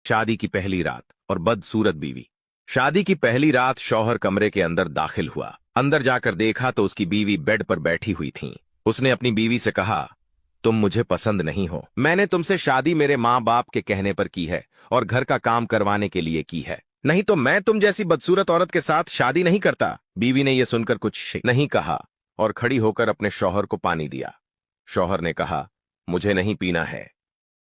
शादी की पहली रात और बदसूरत बीवी। शादी की पहली रात शौहर कमरे के अंदर दाखिल हुआ। अंदर जाकर देखा तो उसकी बीवी बेड पर बैठी हुई थी। उसने अपनी बीवी से कहा, तुम मुझे पसंद नहीं हो। मैंने तुमसे शादी मेरे माँ बाप के कहने पर की है और घर का काम करवाने के लिए की है, नहीं तो मैं तुम जैसी बदसूरत औरत के साथ शादी नहीं करता। बीवी ने यह सुनकर कुछ नहीं कहा और खड़ी होकर अपने शौहर को पानी दिया। शौहर ने कहा, मुझे नहीं पीना है,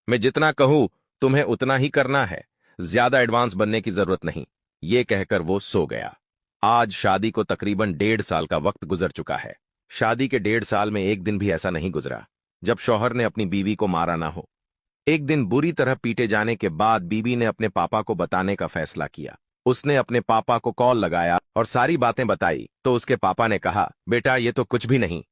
मैं जितना कहूं तुम्हें उतना ही करना है, ज्यादा एडवांस बनने की जरूरत नहीं। ये कहकर वो सो गया। आज शादी को तकरीबन 1.5 साल का वक्त गुजर चुका है। शादी के 1.5 साल में एक दिन भी ऐसा नहीं गुजरा जब शौहर ने अपनी बीवी को मारा ना हो। एक दिन बुरी तरह पीटे जाने के बाद बीवी ने अपने पापा को बताने का फैसला किया। उसने अपने पापा को कॉल लगाया और सारी बातें बताई तो उसके पापा ने कहा, बेटा ये तो कुछ भी नहीं,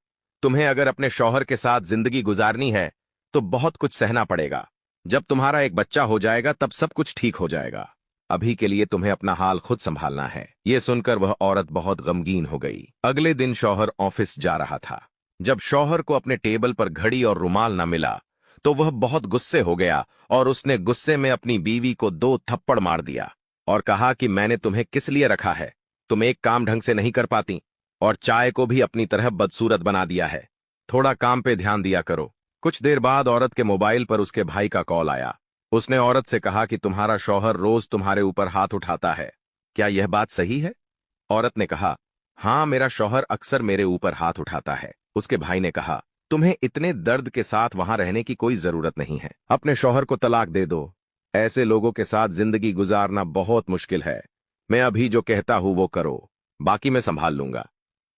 तुम्हें अगर अपने शौहर के साथ जिंदगी गुजारनी है तो बहुत कुछ सहना पड़ेगा। जब तुम्हारा एक बच्चा हो जाएगा तब सब कुछ ठीक हो जाएगा। अभी के लिए तुम्हें अपना हाल खुद संभालना है। ये सुनकर वह औरत बहुत गमगीन हो गई। अगले दिन शौहर ऑफिस जा रहा था। जब शौहर को अपने टेबल पर घड़ी और रुमाल न मिला तो वह बहुत गुस्से हो गया और उसने गुस्से में अपनी बीवी को 2 थप्पड़ मार दिया और कहा कि मैंने तुम्हें किस लिए रखा है, तुम एक काम ढंग से नहीं कर पाती और चाय को भी अपनी तरह बदसूरत बना दिया है। थोड़ा काम पे ध्यान दिया करो। कुछ देर बाद औरत के मोबाइल पर उसके भाई का कॉल आया। उसने औरत से कहा कि तुम्हारा शौहर रोज तुम्हारे ऊपर हाथ उठाता है, क्या यह बात सही है? औरत ने कहा, हाँ, मेरा शौहर अक्सर मेरे ऊपर हाथ उठाता है। उसके भाई ने कहा, तुम्हें इतने दर्द के साथ वहां रहने की कोई जरूरत नहीं है, अपने शौहर को तलाक दे दो। ऐसे लोगों के साथ जिंदगी गुजारना बहुत मुश्किल है। मैं अभी जो कहता हूं वो करो, बाकी मैं संभाल लूंगा।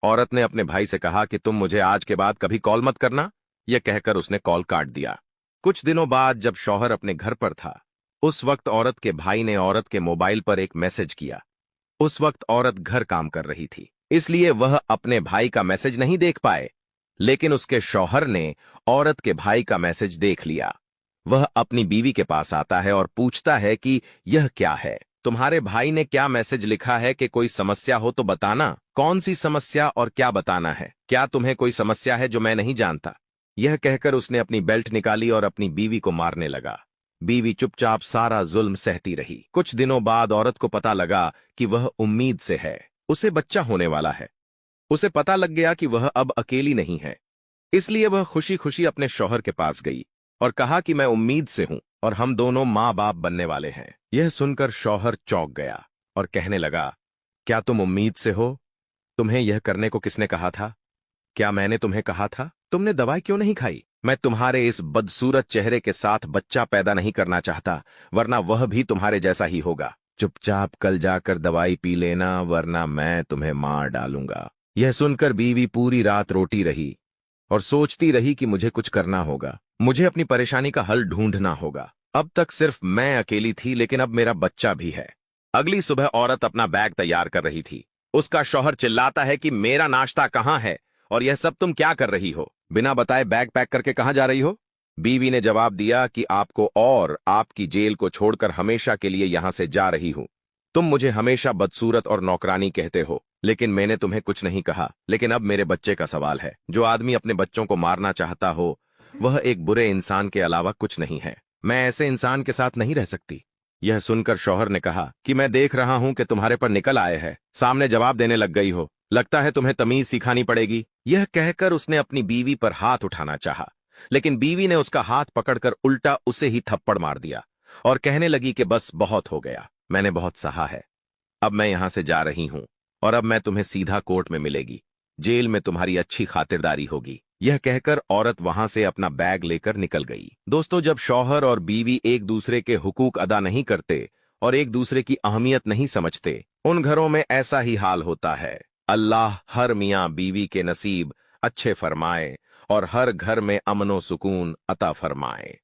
औरत ने अपने भाई से कहा कि तुम मुझे आज के बाद कभी कॉल मत करना। यह कहकर उसने कॉल काट दिया। कुछ दिनों बाद जब शौहर अपने घर पर था, उस वक्त औरत के भाई ने औरत के मोबाइल पर एक मैसेज किया। उस वक्त औरत घर काम कर रही थी, इसलिए वह अपने भाई का मैसेज नहीं देख पाए, लेकिन उसके शौहर ने औरत के भाई का मैसेज देख लिया। वह अपनी बीवी के पास आता है और पूछता है कि यह क्या है, तुम्हारे भाई ने क्या मैसेज लिखा है कि कोई समस्या हो तो बताना। कौन सी समस्या और क्या बताना है? क्या तुम्हें कोई समस्या है जो मैं नहीं जानता? यह कहकर उसने अपनी बेल्ट निकाली और अपनी बीवी को मारने लगा। बीवी चुपचाप सारा जुल्म सहती रही। कुछ दिनों बाद औरत को पता लगा कि वह उम्मीद से है, उसे बच्चा होने वाला है। उसे पता लग गया कि वह अब अकेली नहीं है, इसलिए वह खुशी खुशी अपने शौहर के पास गई और कहा कि मैं उम्मीद से हूं और हम दोनों माँ बाप बनने वाले हैं। यह सुनकर शौहर चौंक गया और कहने लगा, क्या तुम उम्मीद से हो? तुम्हें यह करने को किसने कहा था? क्या मैंने तुम्हें कहा था? तुमने दवाई क्यों नहीं खाई? मैं तुम्हारे इस बदसूरत चेहरे के साथ बच्चा पैदा नहीं करना चाहता, वरना वह भी तुम्हारे जैसा ही होगा। चुपचाप कल जाकर दवाई पी लेना, वरना मैं तुम्हें मार डालूंगा। यह सुनकर बीवी पूरी रात रोती रही और सोचती रही कि मुझे कुछ करना होगा, मुझे अपनी परेशानी का हल ढूंढना होगा। अब तक सिर्फ मैं अकेली थी, लेकिन अब मेरा बच्चा भी है। अगली सुबह औरत अपना बैग तैयार कर रही थी। उसका शौहर चिल्लाता है कि मेरा नाश्ता कहाँ है और यह सब तुम क्या कर रही हो? बिना बताए बैग पैक करके कहाँ जा रही हो? बीवी ने जवाब दिया कि आपको और आपकी जेल को छोड़कर हमेशा के लिए यहां से जा रही हूं। तुम मुझे हमेशा बदसूरत और नौकरानी कहते हो, लेकिन मैंने तुम्हें कुछ नहीं कहा। लेकिन अब मेरे बच्चे का सवाल है। जो आदमी अपने बच्चों को मारना चाहता हो वह एक बुरे इंसान के अलावा कुछ नहीं है। मैं ऐसे इंसान के साथ नहीं रह सकती। यह सुनकर शौहर ने कहा कि मैं देख रहा हूं कि तुम्हारे पर निकल आए हैं, सामने जवाब देने लग गई हो, लगता है तुम्हें तमीज सिखानी पड़ेगी। यह कहकर उसने अपनी बीवी पर हाथ उठाना चाहा, लेकिन बीवी ने उसका हाथ पकड़कर उल्टा उसे ही थप्पड़ मार दिया और कहने लगी कि बस बहुत हो गया, मैंने बहुत सहा है, अब मैं यहां से जा रही हूं और अब मैं तुम्हें सीधा कोर्ट में मिलेगी, जेल में तुम्हारी अच्छी खातिरदारी होगी। यह कहकर औरत वहां से अपना बैग लेकर निकल गई। दोस्तों, जब शौहर और बीवी एक दूसरे के हुकूक अदा नहीं करते और एक दूसरे की अहमियत नहीं समझते, उन घरों में ऐसा ही हाल होता है। अल्लाह हर मियां बीवी के नसीब अच्छे फरमाए और हर घर में अमनो सुकून अता फरमाए।